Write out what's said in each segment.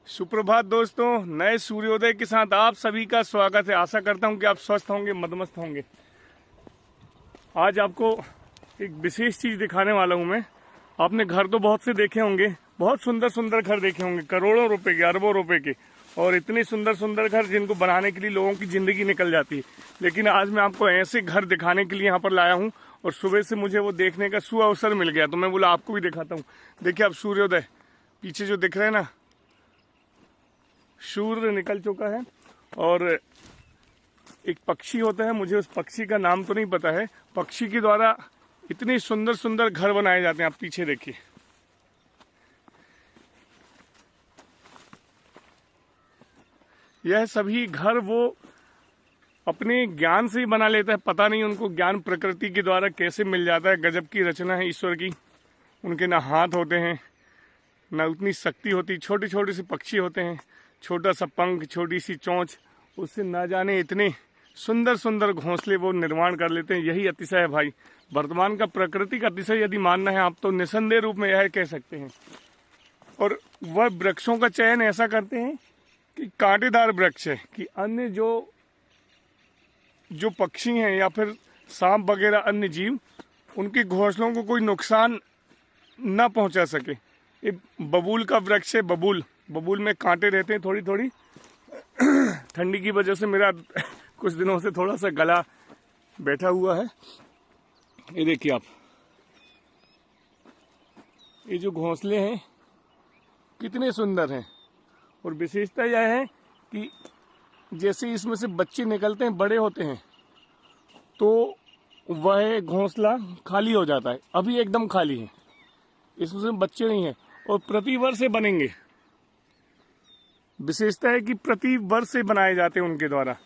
सुप्रभात दोस्तों, नए सूर्योदय के साथ आप सभी का स्वागत है। आशा करता हूं कि आप स्वस्थ होंगे, मदमस्त होंगे। आज आपको एक विशेष चीज दिखाने वाला हूं मैं। आपने घर तो बहुत से देखे होंगे, बहुत सुंदर सुंदर घर देखे होंगे, करोड़ों रुपए के, अरबों रुपए के, और इतने सुंदर सुंदर घर जिनको बनाने के लिए लोगों की जिंदगी निकल जाती है। लेकिन आज मैं आपको ऐसे घर दिखाने के लिए यहाँ पर लाया हूँ, और सुबह से मुझे वो देखने का सुअवसर मिल गया, तो मैं बोला आपको भी दिखाता हूँ। देखिए आप, सूर्योदय पीछे जो दिख रहे हैं ना, सूर्य निकल चुका है। और एक पक्षी होता है, मुझे उस पक्षी का नाम तो नहीं पता है। पक्षी के द्वारा इतने सुंदर सुंदर घर बनाए जाते हैं। आप पीछे देखिए, यह सभी घर वो अपने ज्ञान से ही बना लेता है। पता नहीं उनको ज्ञान प्रकृति के द्वारा कैसे मिल जाता है। गजब की रचना है ईश्वर की। उनके ना हाथ होते हैं, ना उतनी शक्ति होती। छोटे छोटे से पक्षी होते हैं, छोटा सा पंख, छोटी सी चोंच, उससे ना जाने इतने सुंदर सुंदर घोंसले वो निर्माण कर लेते हैं। यही अतिशय है भाई। वर्तमान का प्राकृतिक अतिशय यदि मानना है आप, तो निसंदेह रूप में यह कह सकते हैं। और वह वृक्षों का चयन ऐसा करते हैं कि कांटेदार वृक्ष है, कि अन्य जो पक्षी हैं या फिर सांप वगैरह अन्य जीव, उनके घोंसलों को कोई नुकसान न पहुंचा सके। ये बबूल का वृक्ष है। बबूल में कांटे रहते हैं थोड़ी थोड़ी। ठंडी की वजह से मेरा कुछ दिनों से थोड़ा सा गला बैठा हुआ है। ये देखिए आप, ये जो घोंसले हैं कितने सुंदर हैं। और विशेषता यह है कि जैसे इसमें से बच्चे निकलते हैं, बड़े होते हैं, तो वह घोंसला खाली हो जाता है। अभी एकदम खाली है, इसमें बच्चे नहीं है। और प्रतिवर्ष से बनेंगे। विशेषता है कि प्रति वर्ष से बनाए जाते हैं उनके द्वारा।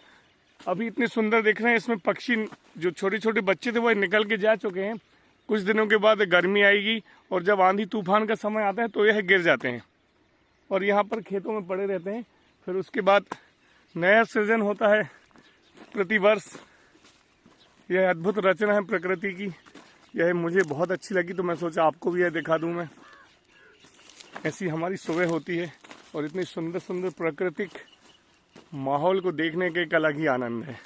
अभी इतने सुंदर दिख रहे हैं। इसमें पक्षी, जो छोटे छोटे बच्चे थे, वो निकल के जा चुके हैं। कुछ दिनों के बाद गर्मी आएगी, और जब आंधी तूफान का समय आता है तो यह गिर जाते हैं और यहाँ पर खेतों में पड़े रहते हैं। फिर उसके बाद नया सृजन होता है प्रतिवर्ष। यह अद्भुत रचना है प्रकृति की। यह मुझे बहुत अच्छी लगी, तो मैं सोचा आपको भी यह दिखा दूं मैं। ऐसी हमारी सुबह होती है, और इतनी सुंदर सुंदर प्राकृतिक माहौल को देखने का एक अलग ही आनंद है।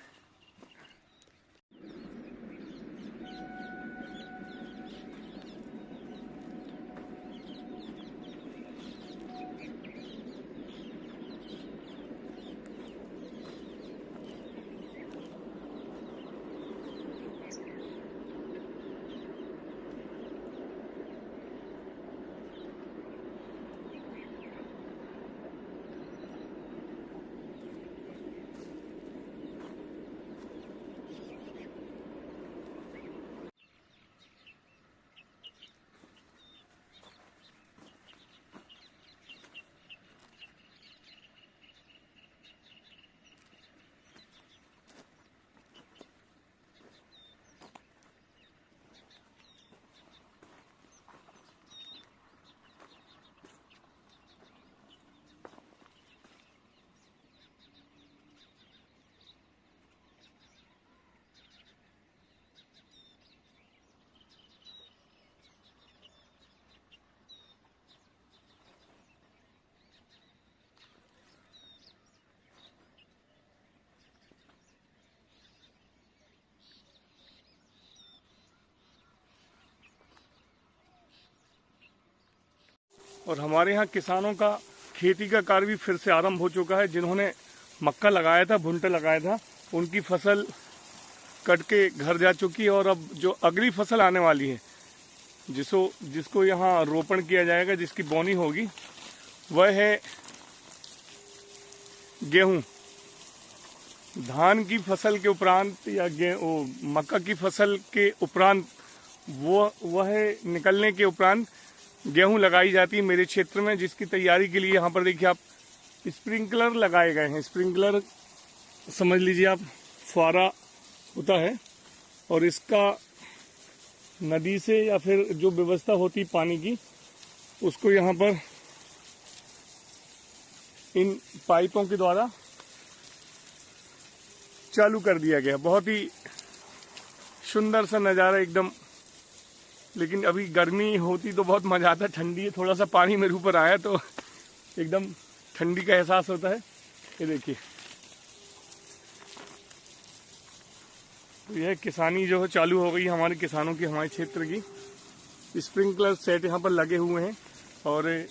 और हमारे यहाँ किसानों का खेती का कार्य भी फिर से आरंभ हो चुका है। जिन्होंने मक्का लगाया था, भुट्टा लगाया था, उनकी फसल कट के घर जा चुकी है। और अब जो अगली फसल आने वाली है, जिसको यहाँ रोपण किया जाएगा, जिसकी बोनी होगी, वह है गेहूं। धान की फसल के उपरांत या मक्का की फसल के उपरांत वह निकलने के उपरांत गेहूं लगाई जाती है मेरे क्षेत्र में, जिसकी तैयारी के लिए यहाँ पर देखिए आप, स्प्रिंकलर लगाए गए हैं। स्प्रिंकलर समझ लीजिए आप, फुहारा होता है, और इसका नदी से या फिर जो व्यवस्था होती पानी की, उसको यहाँ पर इन पाइपों के द्वारा चालू कर दिया गया। बहुत ही सुंदर सा नज़ारा एकदम। लेकिन अभी गर्मी होती तो बहुत मजा आता। ठंडी है, थोड़ा सा पानी मेरे ऊपर आया तो एकदम ठंडी का एहसास होता है। ये देखिए, तो यह किसानी जो है चालू हो गई हमारे किसानों की, हमारे क्षेत्र की। स्प्रिंकलर सेट यहाँ पर लगे हुए हैं और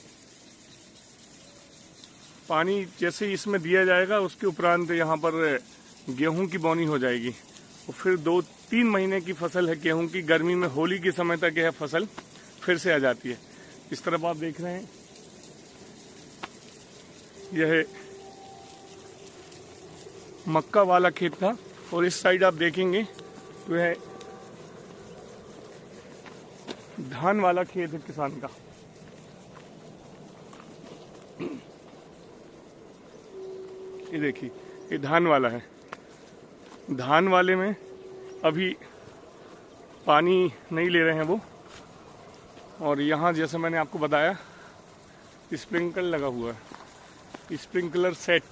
पानी जैसे ही इसमें दिया जाएगा उसके उपरांत यहाँ पर गेहूं की बोनी हो जाएगी और फिर 2-3 महीने की फसल है गेहूं की। गर्मी में होली के समय तक यह फसल फिर से आ जाती है। इस तरफ आप देख रहे हैं, यह मक्का वाला खेत था और इस साइड आप देखेंगे तो यह धान वाला खेत है किसान का। ये देखिए, ये धान वाला है। धान वाले में अभी पानी नहीं ले रहे हैं वो, और यहाँ जैसे मैंने आपको बताया स्प्रिंकलर लगा हुआ है, स्प्रिंकलर सेट।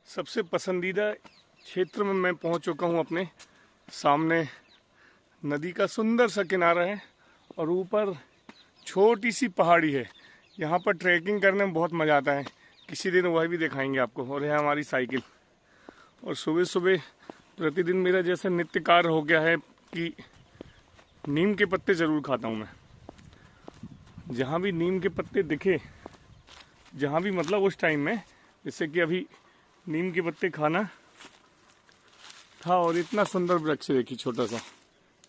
सबसे पसंदीदा क्षेत्र में मैं पहुंच चुका हूं। अपने सामने नदी का सुंदर सा किनारा है और ऊपर छोटी सी पहाड़ी है। यहाँ पर ट्रैकिंग करने में बहुत मज़ा आता है, किसी दिन वह भी दिखाएंगे आपको। और है हमारी साइकिल। और सुबह सुबह प्रतिदिन मेरा जैसे नित्य कार्य हो गया है कि नीम के पत्ते ज़रूर खाता हूँ मैं। जहाँ भी नीम के पत्ते दिखे, जहाँ भी मतलब उस टाइम में, जैसे कि अभी नीम के पत्ते खाना था। और इतना सुंदर वृक्ष देखिए, छोटा सा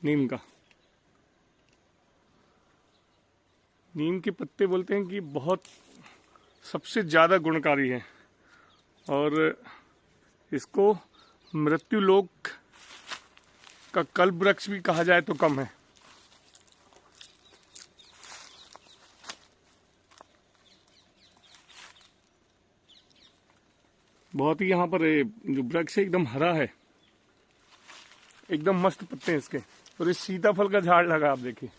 नीम का। नीम के पत्ते बोलते हैं कि बहुत सबसे ज़्यादा गुणकारी है और इसको मृत्यु लोक का कल्प वृक्ष भी कहा जाए तो कम है। बहुत ही यहाँ पर जो वृक्ष है एकदम हरा है, एकदम मस्त पत्ते हैं इसके। और इस सीताफल का झाड़ लगा, आप देखिए,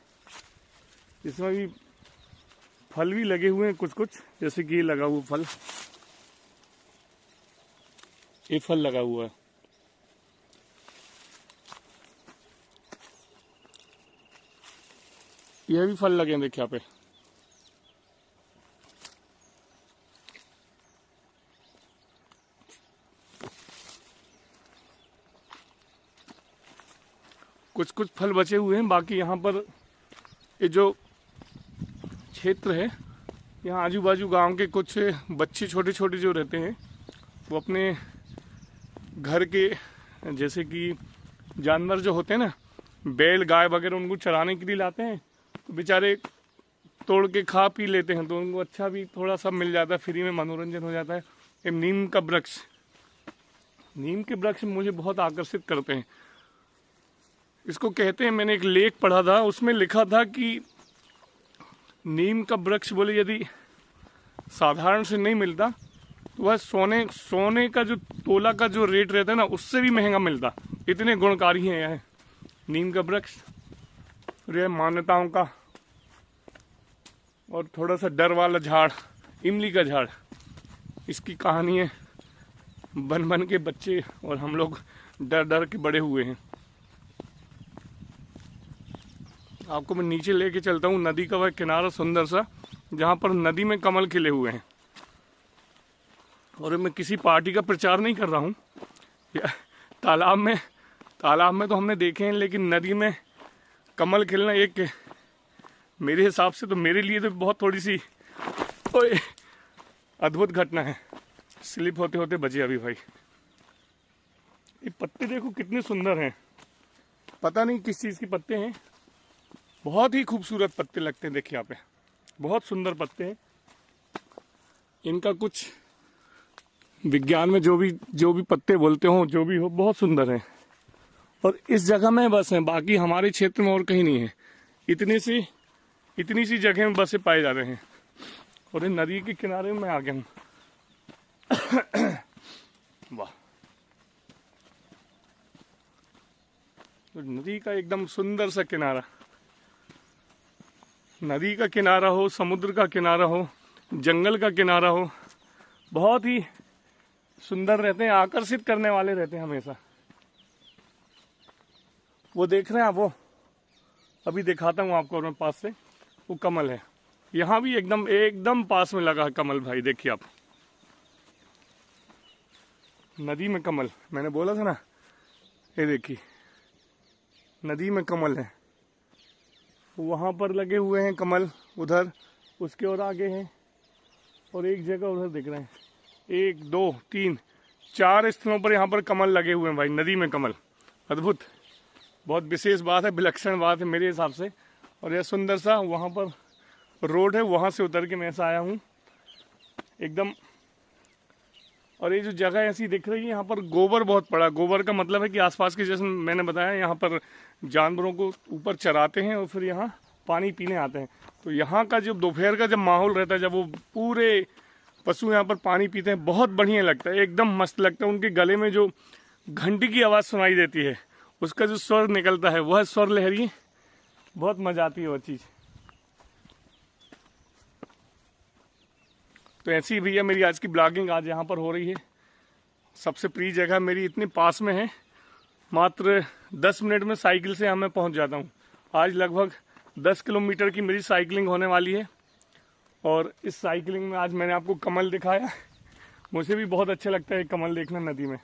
इसमें भी फल भी लगे हुए हैं कुछ कुछ, जैसे कि ये लगा हुआ फल, ये फल लगा हुआ है। यह भी फल लगे हैं, देखिए यहाँ पे। कुछ कुछ फल बचे हुए हैं, बाकी यहाँ पर ये जो क्षेत्र है, यहाँ आजू बाजू गांव के कुछ बच्चे छोटे छोटे जो रहते हैं वो अपने घर के जैसे कि जानवर जो होते हैं ना, बैल गाय वगैरह, उनको चराने के लिए लाते हैं। तो बेचारे तोड़ के खा पी लेते हैं, तो उनको अच्छा भी थोड़ा सा मिल जाता है, फ्री में मनोरंजन हो जाता है। ये नीम का वृक्ष, नीम के वृक्ष मुझे बहुत आकर्षित करते हैं। इसको कहते हैं, मैंने एक लेख पढ़ा था, उसमें लिखा था कि नीम का वृक्ष बोले यदि साधारण से नहीं मिलता तो वह सोने का जो तोला का जो रेट रहता है ना, उससे भी महंगा मिलता। इतने गुणकारी हैं यह नीम का वृक्ष। यह मान्यताओं का और थोड़ा सा डर वाला झाड़, इमली का झाड़, इसकी कहानी है। बन बन के बच्चे और हम लोग डर डर के बड़े हुए हैं। आपको मैं नीचे लेके चलता हूँ, नदी का वह किनारा सुंदर सा, जहाँ पर नदी में कमल खिले हुए हैं। और मैं किसी पार्टी का प्रचार नहीं कर रहा हूँ। तालाब में तो हमने देखे हैं, लेकिन नदी में कमल खिलना एक, मेरे हिसाब से तो, मेरे लिए तो बहुत थोड़ी सी अद्भुत घटना है। स्लिप होते होते बचे अभी भाई। ये पत्ते देखो कितने सुंदर हैं, पता नहीं किस चीज़ के पत्ते हैं, बहुत ही खूबसूरत पत्ते लगते हैं। देखिए यहाँ पे बहुत सुंदर पत्ते हैं। इनका कुछ विज्ञान में जो भी पत्ते बोलते हो, जो भी हो, बहुत सुंदर है। और इस जगह में बस है, बाकी हमारे क्षेत्र में और कहीं नहीं है। इतनी सी जगह में बसे पाए जा रहे हैं। और इन नदी के किनारे में मैं आ गया हूँ। वाह, तो नदी का एकदम सुंदर सा किनारा, नदी का किनारा हो, समुद्र का किनारा हो, जंगल का किनारा हो, बहुत ही सुंदर रहते हैं, आकर्षित करने वाले रहते हैं हमेशा। वो देख रहे हैं आप, वो अभी दिखाता हूँ आपको मैं पास से, वो कमल है। यहाँ भी एकदम पास में लगा है कमल भाई, देखिए आप, नदी में कमल, मैंने बोला था ना, ये देखिए नदी में कमल है। वहाँ पर लगे हुए हैं कमल, उधर उसके और आगे हैं, और एक जगह उधर दिख रहे हैं। 1 2 3 4 स्थलों पर यहाँ पर कमल लगे हुए हैं भाई, नदी में कमल। अद्भुत, बहुत विशेष बात है, विलक्षण बात है मेरे हिसाब से। और यह सुंदर सा वहाँ पर रोड है, वहाँ से उतर के मैं ऐसा आया हूँ एकदम। और ये जो जगह ऐसी दिख रही है, यहाँ पर गोबर बहुत पड़ा। गोबर का मतलब है कि आसपास के, जैसे मैंने बताया, यहाँ पर जानवरों को ऊपर चराते हैं और फिर यहाँ पानी पीने आते हैं। तो यहाँ का जो दोपहर का जब माहौल रहता है, जब वो पूरे पशु यहाँ पर पानी पीते हैं, बहुत बढ़िया लगता है, एकदम मस्त लगता है। उनके गले में जो घंटी की आवाज़ सुनाई देती है, उसका जो स्वर निकलता है, वह स्वर लहरी, बहुत मजा आती है वो चीज़। तो ऐसी भैया मेरी आज की ब्लॉगिंग आज यहाँ पर हो रही है। सबसे प्रिय जगह मेरी इतनी पास में है, मात्र 10 मिनट में साइकिल से यहाँ मैं पहुँच जाता हूँ। आज लगभग 10 किलोमीटर की मेरी साइकिलिंग होने वाली है। और इस साइकिलिंग में आज मैंने आपको कमल दिखाया, मुझे भी बहुत अच्छा लगता है कमल देखना नदी में।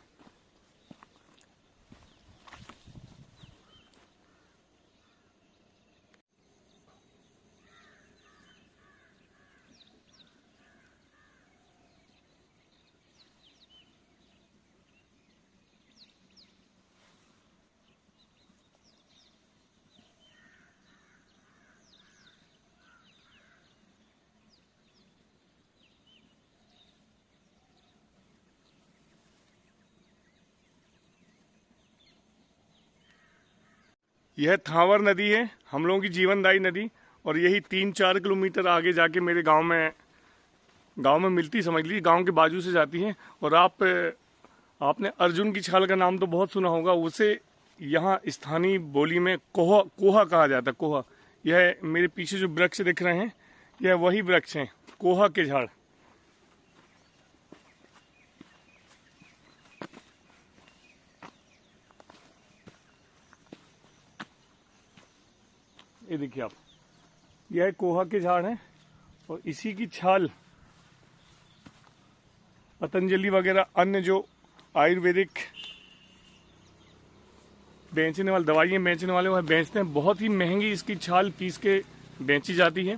यह थावर नदी है, हम लोगों की जीवनदायी नदी। और यही 3-4 किलोमीटर आगे जाके मेरे गांव में मिलती, समझ लीजिए गांव के बाजू से जाती है। और आपने अर्जुन की छाल का नाम तो बहुत सुना होगा, उसे यहाँ स्थानीय बोली में कोहा कहा जाता है। कोहा, यह मेरे पीछे जो वृक्ष दिख रहे हैं, यह वही वृक्ष हैं, कोहा के झाड़। ये देखिए आप, यह कोहा के झाड़ हैं। और इसी की छाल पतंजलि वगैरह अन्य जो आयुर्वेदिक बेचने वाले, दवाइयाँ बेचने वाले वह बेचते हैं। बहुत ही महंगी इसकी छाल पीस के बेची जाती है।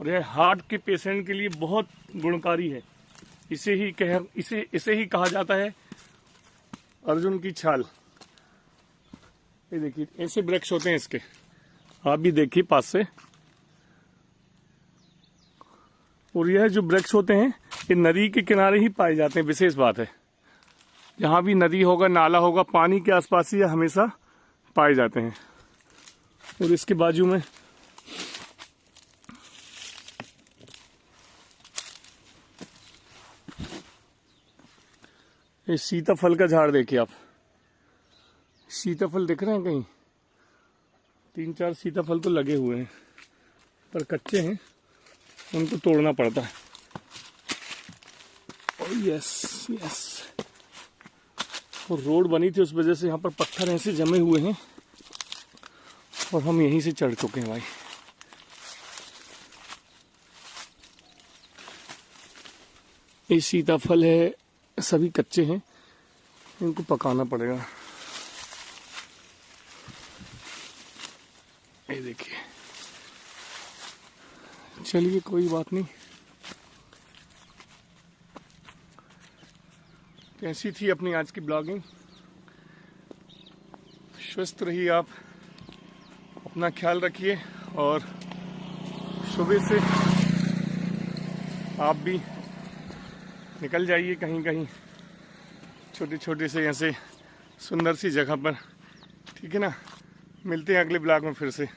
और यह हार्ट के पेशेंट के लिए बहुत गुणकारी है। इसे ही कहा जाता है अर्जुन की छाल। ये देखिए ऐसे वृक्ष होते हैं इसके, आप भी देखिए पास से। और यह जो वृक्ष होते हैं, ये नदी के किनारे ही पाए जाते हैं। विशेष बात है, जहाँ भी नदी होगा, नाला होगा, पानी के आसपास ही हमेशा पाए जाते हैं। और इसके बाजू में ये सीताफल का झाड़ देखिए आप, सीताफल दिख रहे हैं कहीं, 3-4 सीताफल तो लगे हुए हैं, पर कच्चे हैं, उनको तोड़ना पड़ता है। यस यस, और रोड बनी थी, उस वजह से यहाँ पर पत्थर ऐसे जमे हुए हैं और हम यहीं से चढ़ चुके हैं भाई। ये सीताफल है, सभी कच्चे हैं, इनको पकाना पड़ेगा। ये देखिए, चलिए कोई बात नहीं। कैसी थी अपनी आज की ब्लॉगिंग? स्वस्थ रहिए आप, अपना ख्याल रखिए, और सुबह से आप भी निकल जाइए कहीं कहीं छोटे छोटे से ऐसे सुंदर सी जगह पर, ठीक है ना। मिलते हैं अगले ब्लॉग में फिर से।